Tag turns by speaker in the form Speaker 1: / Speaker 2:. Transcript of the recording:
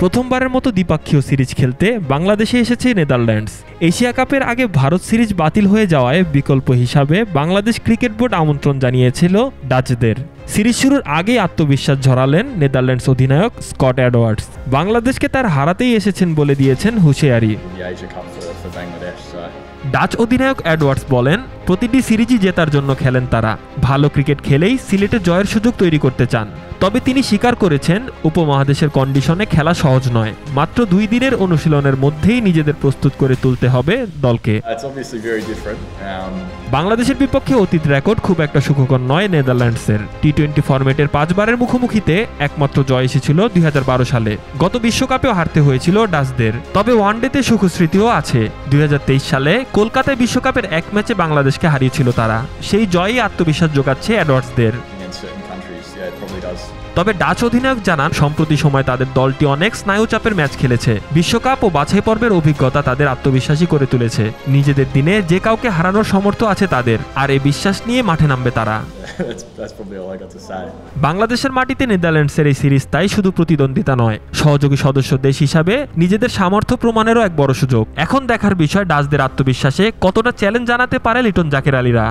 Speaker 1: প্রথমবারের মতো দ্বিপক্ষীয় সিরিজ খেলতে বাংলাদেশে এসেছে নেদারল্যান্ডস। এশিয়া কাপের আগে ভারত সিরিজ বাতিল হয়ে যাওয়ায় বিকল্প হিসাবে বাংলাদেশ ক্রিকেট বোর্ড আমন্ত্রণ জানিয়েছিল ডাচদের। সিরিজ শুরুর আগেই আত্মবিশ্বাস ঝরালেন নেদারল্যান্ডস অধিনায়ক স্কট এডওয়ার্ডস। বাংলাদেশকে তার হারাতেই এসেছেন বলে দিয়েছেন হুঁশিয়ারি। ডাচ অধিনায়ক এডওয়ার্ডস বলেন, প্রতিটি সিরিজই জেতার জন্য খেলেন তারা। ভালো ক্রিকেট খেলেই সিলেটে জয়ের সুযোগ তৈরি করতে চান। তবে তিনি স্বীকার করেছেন, উপমহাদেশের কন্ডিশনে খেলা সহজ নয়। মাত্র 2 দিনের অনুশীলনের মধ্যেই নিজেদের প্রস্তুত করে তুলতে হবে দলকে। বাংলাদেশের বিপক্ষে অতীত রেকর্ড খুব একটা সুখকর নয় নেদারল্যান্ডসের। টি-20 ফরম্যাটের 5 বারের মুখোমুখিতে একমাত্র জয় এসেছিল 2012 সালে। গত বিশ্বকাপেও হারতে হয়েছিল ডাচদের। তবে ওয়ানডেতে সুখস্মৃতিও আছে। 2023 সালে কলকাতায় বিশ্বকাপের এক ম্যাচে বাংলাদেশকে হারিয়েছিল তারা। সেই জয়ই আত্মবিশ্বাস যোগাচ্ছে এডওয়ার্ডসদের। তবে ডাচ অধিনায়ক জানান, সম্প্রতি সময় তাদের দলটি অনেক স্নায়ুচাপের ম্যাচ খেলেছে। বিশ্বকাপ ও বাছাই পর্বের অভিজ্ঞতা তাদের আত্মবিশ্বাসী করে তুলেছে। নিজেদের দিনে যে কাউকে হারানোর সামর্থ্য আছে তাদের, আর এই বিশ্বাস নিয়ে মাঠে নামবে তারা। বাংলাদেশের মাটিতে নেদারল্যান্ডসের এই সিরিজ তাই শুধু প্রতিদ্বন্দ্বিতা নয়, সহযোগী সদস্য দেশ হিসাবে নিজেদের সামর্থ্য প্রমাণেরও এক বড় সুযোগ। এখন দেখার বিষয় ডাচদের আত্মবিশ্বাসে কতটা চ্যালেঞ্জ জানাতে পারে লিটন জাকের আলীরা।